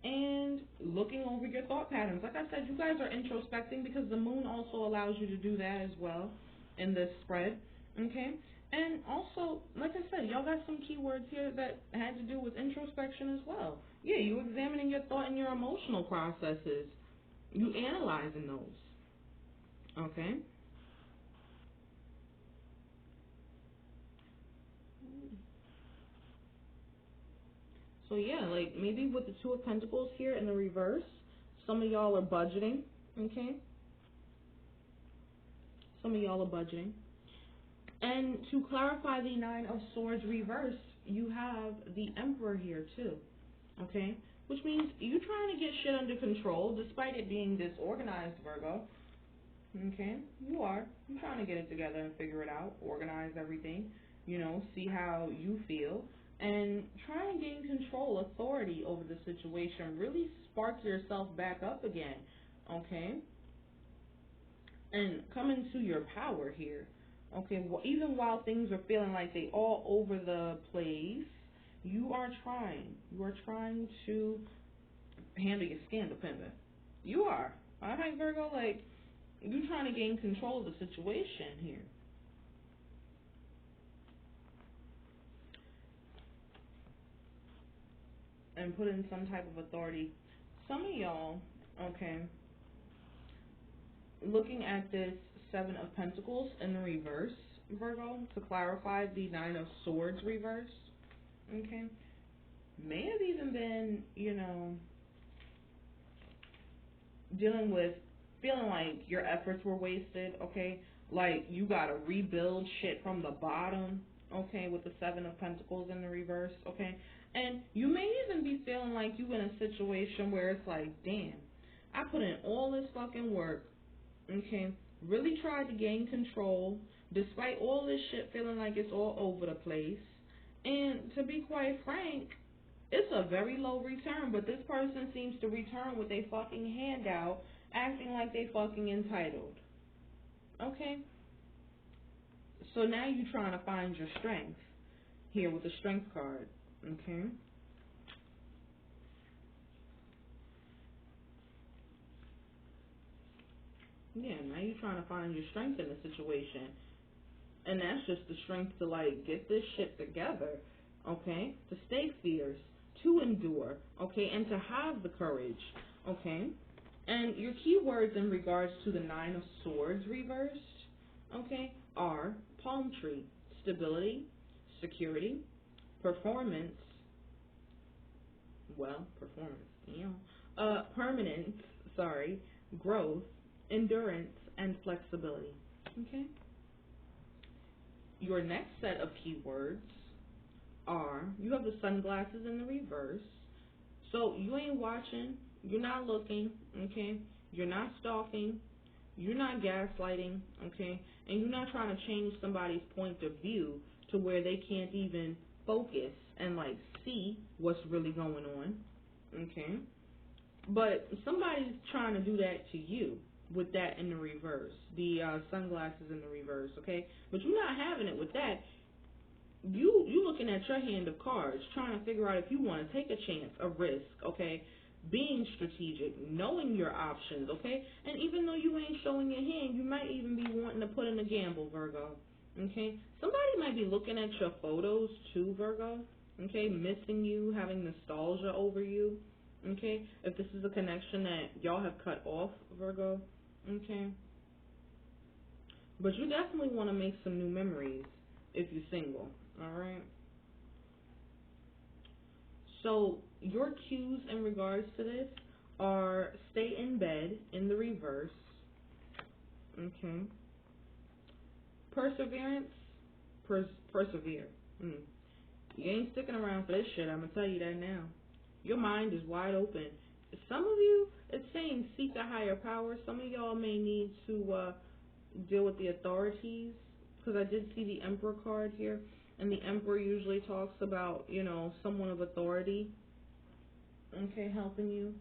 and looking over your thought patterns. Like I said, you guys are introspecting because the moon also allows you to do that as well in this spread, okay. And also, like I said, y'all got some keywords here that had to do with introspection as well. Yeah, you examining your thought and your emotional processes. You analyzing those, okay. So yeah, like maybe with the Two of Pentacles here in the reverse, some of y'all are budgeting, okay? Some of y'all are budgeting. And to clarify the Nine of Swords reverse, you have the Emperor here too, okay? Which means you're trying to get shit under control despite it being disorganized, Virgo, okay? You are. You're trying to get it together and figure it out, organize everything, see how you feel. and try and gain control, authority over the situation. Really spark yourself back up again, okay? And come into your power here, okay? Well, even while things are feeling like they all over the place, you are trying. You are trying to handle your skin dependent. You are. All right, Virgo, like, you're trying to gain control of the situation here. And put in some type of authority. Some of y'all, okay, looking at this Seven of Pentacles in the reverse, Virgo, to clarify the Nine of Swords reverse, okay, may have even been, you know, dealing with feeling like your efforts were wasted, okay, like you gotta rebuild shit from the bottom, okay, with the Seven of Pentacles in the reverse, okay, and you may even be feeling like you in a situation where it's like, damn, I put in all this fucking work, okay, really tried to gain control, despite all this shit feeling like it's all over the place, and to be quite frank, it's a very low return, but this person seems to return with a fucking handout, acting like they fucking entitled. Okay? So now you're trying to find your strength here with the Strength card. Okay? Yeah, now you're trying to find your strength in the situation. And that's just the strength to, like, get this shit together. Okay? To stay fierce. To endure, okay, and to have the courage, okay? And your keywords in regards to the Nine of Swords reversed, okay, are palm tree, stability, security, performance, permanence, growth, endurance, and flexibility, okay? Your next set of keywords are, you have the sunglasses in the reverse, so you ain't watching, you're not looking, okay, you're not stalking, you're not gaslighting, okay, and you're not trying to change somebody's point of view to where they can't even focus and, like, see what's really going on, okay, but somebody's trying to do that to you with that in the reverse, the sunglasses in the reverse, okay, but you're not having it with that. You looking at your hand of cards, trying to figure out if you want to take a chance, a risk, okay? Being strategic, knowing your options, okay? And even though you ain't showing your hand, you might even be wanting to put in a gamble, Virgo, okay? Somebody might be looking at your photos too, Virgo, okay? Missing you, having nostalgia over you, okay? If this is a connection that y'all have cut off, Virgo, okay? But you definitely want to make some new memories if you're single. Alright. So your cues in regards to this are stay in bed in the reverse. Okay. Perseverance. Persevere. You ain't sticking around for this shit, I'm gonna tell you that now. Your mind is wide open. Some of you, it's saying seek a higher power. Some of y'all may need to deal with the authorities, because I did see the Emperor card here. And the Emperor usually talks about, you know, someone of authority, okay, helping you.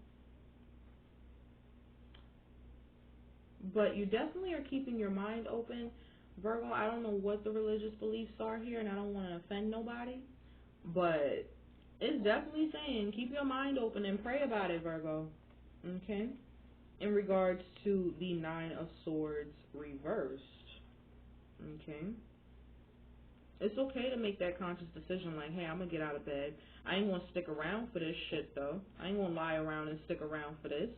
But you definitely are keeping your mind open. Virgo, I don't know what the religious beliefs are here, and I don't want to offend nobody. But it's definitely saying keep your mind open and pray about it, Virgo. Okay? In regards to the Nine of Swords reversed. Okay? It's okay to make that conscious decision like, hey, I'm going to get out of bed. I ain't going to stick around for this shit, though. I ain't going to lie around and stick around for this.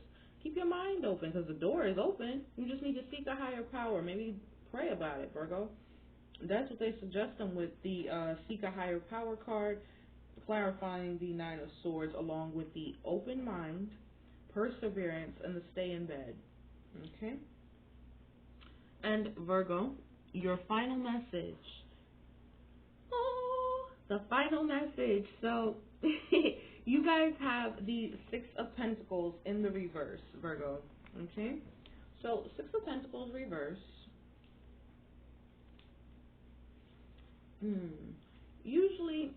Keep your mind open, because the door is open. You just need to seek a higher power. Maybe pray about it, Virgo. That's what they suggest them with the seek a higher power card, clarifying the Nine of Swords, along with the open mind, perseverance, and the stay in bed. Okay? And Virgo, your final message. The final message. So, you guys have the Six of Pentacles in the reverse, Virgo. Okay? So, Six of Pentacles reverse. Usually,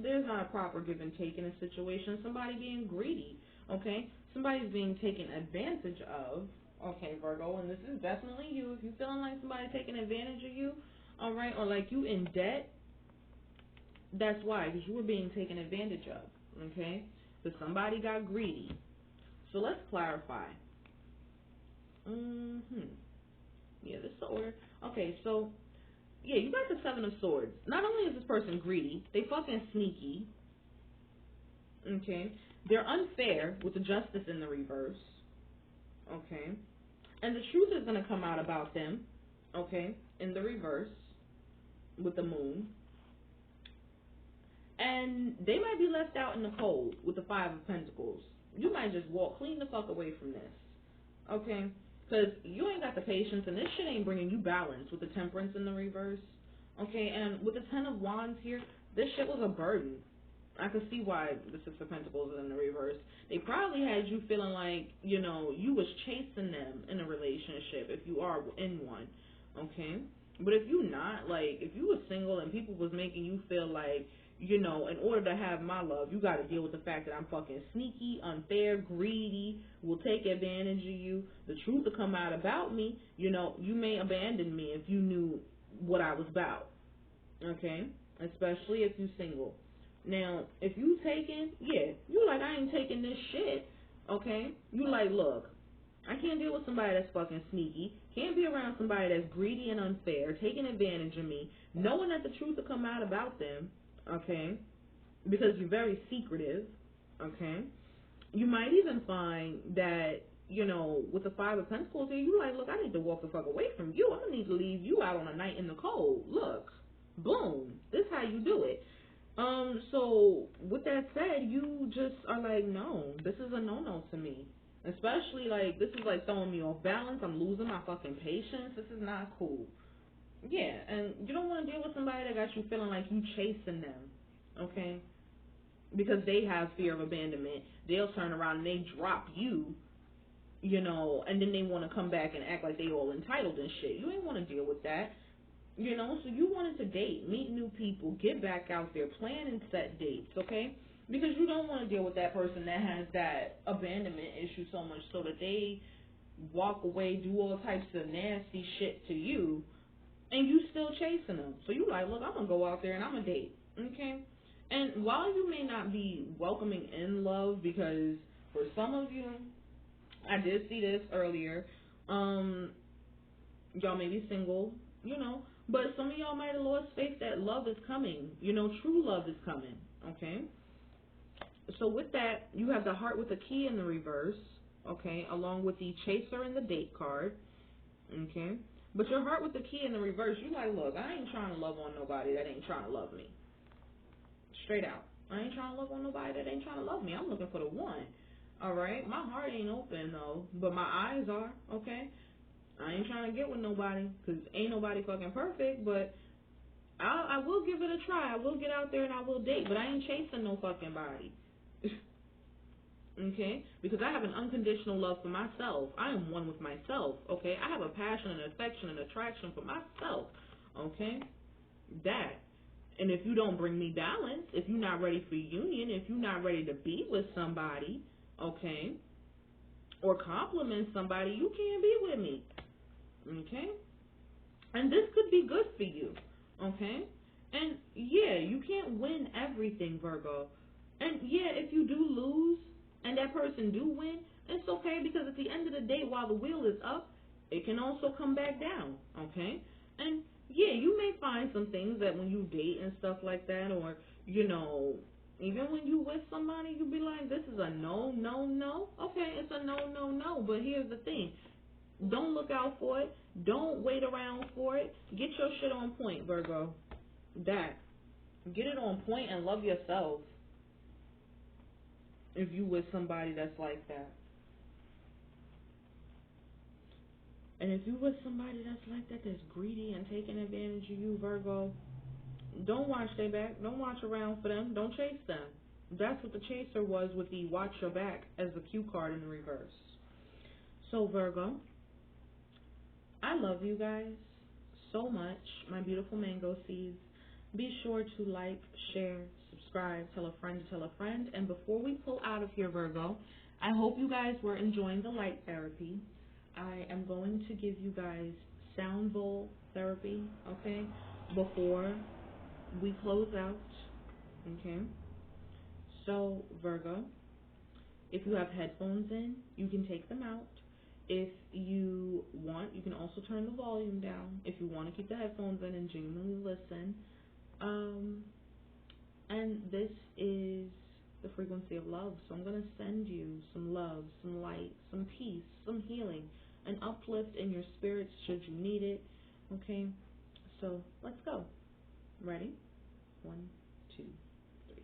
there's not a proper give and take in a situation. Somebody being greedy, okay? Somebody's being taken advantage of, okay, Virgo, and this is definitely you. If you're feeling like somebody taking advantage of you, all right, or like you in debt, that's why, because you were being taken advantage of, okay? But somebody got greedy. So let's clarify. Yeah, this is the order. Okay, so yeah, you got the Seven of Swords. Not only is this person greedy, they fucking sneaky. Okay, they're unfair with the Justice in the reverse. Okay, and the truth is gonna come out about them. Okay, in the reverse with the Moon, and they might be left out in the cold with the Five of Pentacles. You might just walk clean the fuck away from this. Okay. Because you ain't got the patience, and this shit ain't bringing you balance with the Temperance in the reverse. Okay, and with the Ten of Wands here, this shit was a burden. I could see why the Six of Pentacles is in the reverse. They probably had you feeling like, you know, you was chasing them in a relationship if you are in one. Okay? But if you not, like, if you was single and people was making you feel like, you know, in order to have my love, you got to deal with the fact that I'm fucking sneaky, unfair, greedy, will take advantage of you. The truth will come out about me. You know, you may abandon me if you knew what I was about. Okay? Especially if you single. Now, if you taking, yeah, you like, I ain't taking this shit. Okay? You like, look, I can't deal with somebody that's fucking sneaky. Can't be around somebody that's greedy and unfair, taking advantage of me, knowing that the truth will come out about them. Okay, because you're very secretive. Okay, you might even find that, you know, with the Five of Pentacles here, you like, look, I need to walk the fuck away from you. I'm gonna need to leave you out on a night in the cold. Look, boom, this is how you do it. So with that said, you just are like, no, this is a no-no to me. Especially like, this is like throwing me off balance. I'm losing my fucking patience. This is not cool. Yeah, and you don't want to deal with somebody that got you feeling like you chasing them, okay? Because they have fear of abandonment. They'll turn around and they drop you, you know, and then they want to come back and act like they all entitled and shit. You ain't want to deal with that, you know? So you wanted to date, meet new people, get back out there, plan and set dates, okay? Because you don't want to deal with that person that has that abandonment issue so much so that they walk away, do all types of nasty shit to you, and you still chasing them. So you like, look, I'm going to go out there and I'm going to date. Okay? And while you may not be welcoming in love, because for some of you, I did see this earlier, y'all may be single, you know, but some of y'all might have lost faith that love is coming. You know, true love is coming. Okay? So with that, you have the Heart with the Key in the reverse, okay, along with the Chaser and the Date card. Okay? But your Heart with the Key in the reverse, you like, look, I ain't trying to love on nobody that ain't trying to love me. Straight out. I ain't trying to love on nobody that ain't trying to love me. I'm looking for the one. Alright? My heart ain't open, though, but my eyes are, okay? I ain't trying to get with nobody, because ain't nobody fucking perfect, but I will give it a try. I will get out there and I will date, but I ain't chasing no fucking body. Okay? Because I have an unconditional love for myself. I am one with myself, okay? I have a passion and affection and attraction for myself, okay? That. And if you don't bring me balance, if you're not ready for union, if you're not ready to be with somebody, okay, or compliment somebody, you can't be with me, okay? And this could be good for you, okay? And yeah, you can't win everything, Virgo. And yeah, if you do lose, and that person do win, it's okay, because at the end of the day, while the wheel is up, it can also come back down, okay? And yeah, you may find some things that when you date and stuff like that, or, you know, even when you with somebody, you be like, this is a no, no, no. Okay, it's a no, no, no. But here's the thing. Don't look out for it. Don't wait around for it. Get your shit on point, Virgo. That. Get it on point and love yourself. If you with somebody that's like that. And if you with somebody that's like that, that's greedy and taking advantage of you, Virgo, don't watch their back. Don't watch around for them. Don't chase them. That's what the Chaser was with the watch your back as the Q card in the reverse. So, Virgo, I love you guys so much, my beautiful mango seeds. Be sure to like, share, subscribe. subscribe, tell a friend to tell a friend. And before we pull out of here, Virgo, I hope you guys were enjoying the light therapy. I am going to give you guys sound bowl therapy, okay, before we close out, okay? So, Virgo, if you have headphones in, you can take them out. If you want, you can also turn the volume down if you want to keep the headphones in and genuinely listen. And this is the frequency of love. So I'm going to send you some love, some light, some peace, some healing, an uplift in your spirits should you need it. Okay? So let's go. Ready? 1, 2, 3.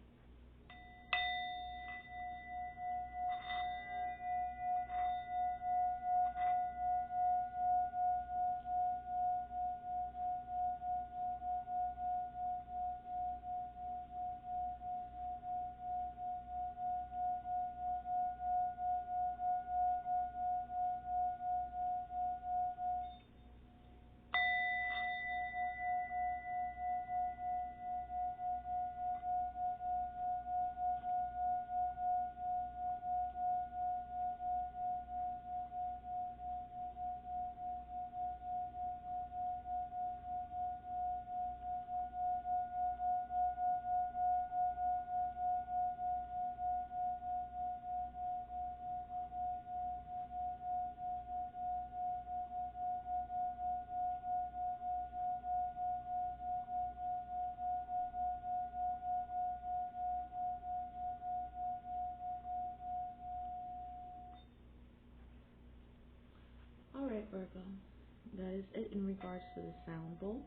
Alright, Virgo. That is it in regards to the sound bowl.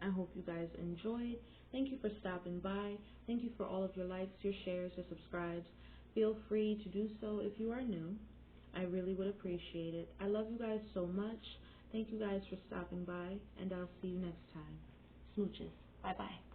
I hope you guys enjoyed. Thank you for stopping by. Thank you for all of your likes, your shares, your subscribes. Feel free to do so if you are new. I really would appreciate it. I love you guys so much. Thank you guys for stopping by, and I'll see you next time. Smooches. Bye-bye.